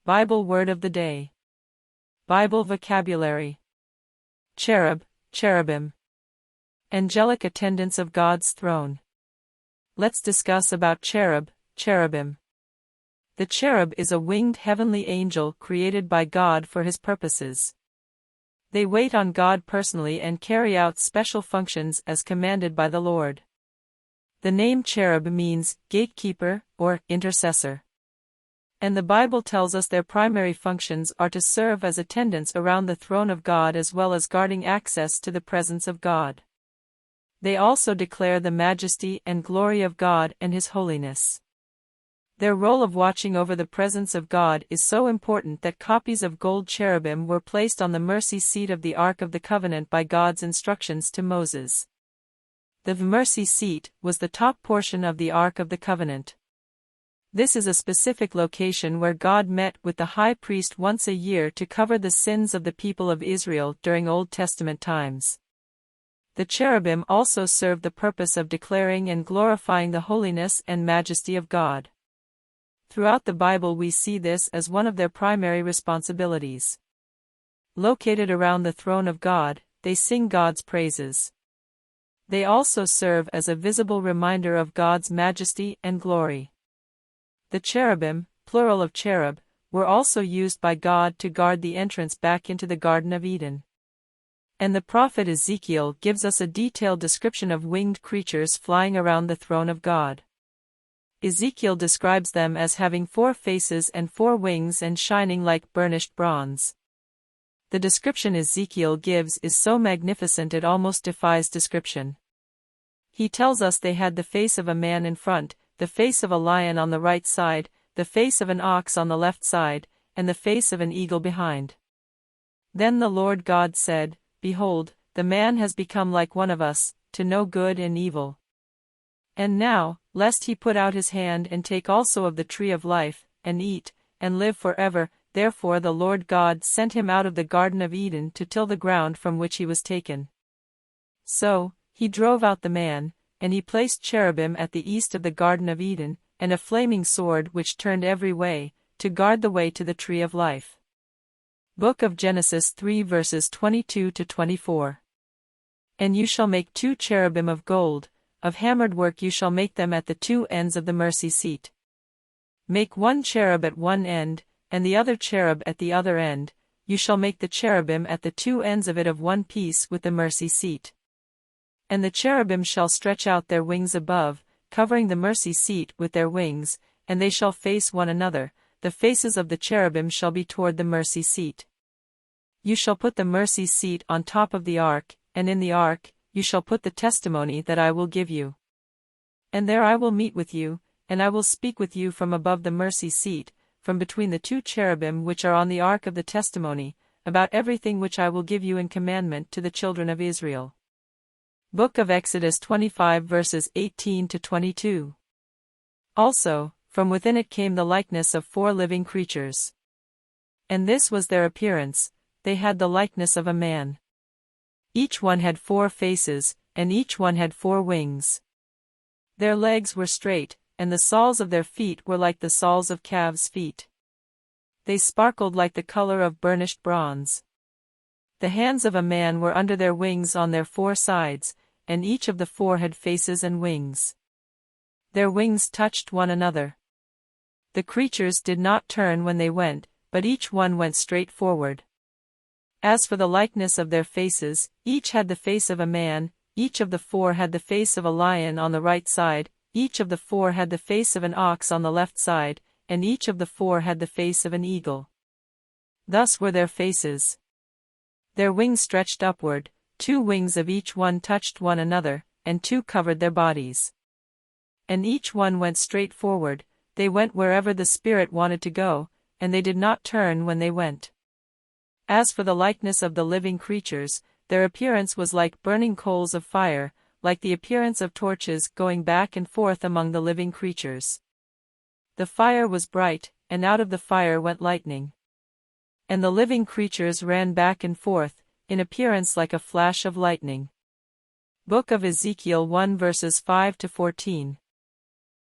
Bible Word of the Day. Bible Vocabulary. Cherub, cherubim. Angelic attendants of God's throne. Let's discuss about cherub, cherubim. The cherub is a winged heavenly angel created by God for his purposes. They wait on God personally and carry out special functions as commanded by the Lord. The name cherub means gatekeeper or intercessor. And the Bible tells us their primary functions are to serve as attendants around the throne of God as well as guarding access to the presence of God. They also declare the majesty and glory of God and His holiness. Their role of watching over the presence of God is so important that copies of gold cherubim were placed on the mercy seat of the Ark of the Covenant by God's instructions to Moses. The mercy seat was the top portion of the Ark of the Covenant. This is a specific location where God met with the high priest once a year to cover the sins of the people of Israel during Old Testament times. The cherubim also served the purpose of declaring and glorifying the holiness and majesty of God. Throughout the Bible we see this as one of their primary responsibilities. Located around the throne of God, they sing God's praises. They also serve as a visible reminder of God's majesty and glory. The cherubim, plural of cherub, were also used by God to guard the entrance back into the Garden of Eden. And the prophet Ezekiel gives us a detailed description of winged creatures flying around the throne of God. Ezekiel describes them as having 4 faces and 4 wings and shining like burnished bronze. The description Ezekiel gives is so magnificent it almost defies description. He tells us they had the face of a man in front, the face of a lion on the right side, the face of an ox on the left side, and the face of an eagle behind. Then the Lord God said, Behold, the man has become like one of us, to know good and evil. And now, lest he put out his hand and take also of the tree of life, and eat, and live forever, therefore the Lord God sent him out of the Garden of Eden to till the ground from which he was taken. So, he drove out the man, and he placed cherubim at the east of the Garden of Eden, and a flaming sword which turned every way, to guard the way to the tree of life. Book of Genesis 3 verses 22 to 24. And you shall make 2 cherubim of gold, of hammered work you shall make them at the 2 ends of the mercy seat. Make 1 cherub at one end, and the other cherub at the other end, you shall make the cherubim at the 2 ends of it of one piece with the mercy seat. And the cherubim shall stretch out their wings above, covering the mercy seat with their wings, and they shall face one another, the faces of the cherubim shall be toward the mercy seat. You shall put the mercy seat on top of the ark, and in the ark, you shall put the testimony that I will give you. And there I will meet with you, and I will speak with you from above the mercy seat, from between the 2 cherubim which are on the ark of the testimony, about everything which I will give you in commandment to the children of Israel. Book of Exodus 25 verses 18 to 22. Also, from within it came the likeness of 4 living creatures. And this was their appearance, they had the likeness of a man. Each one had 4 faces, and each one had 4 wings. Their legs were straight, and the soles of their feet were like the soles of calves' feet. They sparkled like the color of burnished bronze. The hands of a man were under their wings on their 4 sides, and each of the 4 had faces and wings. Their wings touched one another. The creatures did not turn when they went, but each one went straight forward. As for the likeness of their faces, each had the face of a man, each of the 4 had the face of a lion on the right side, each of the 4 had the face of an ox on the left side, and each of the 4 had the face of an eagle. Thus were their faces. Their wings stretched upward, 2 wings of each one touched one another, and 2 covered their bodies. And each one went straight forward, they went wherever the Spirit wanted to go, and they did not turn when they went. As for the likeness of the living creatures, their appearance was like burning coals of fire, like the appearance of torches going back and forth among the living creatures. The fire was bright, and out of the fire went lightning. And the living creatures ran back and forth, in appearance like a flash of lightning. Book of Ezekiel 1 verses 5 to 14.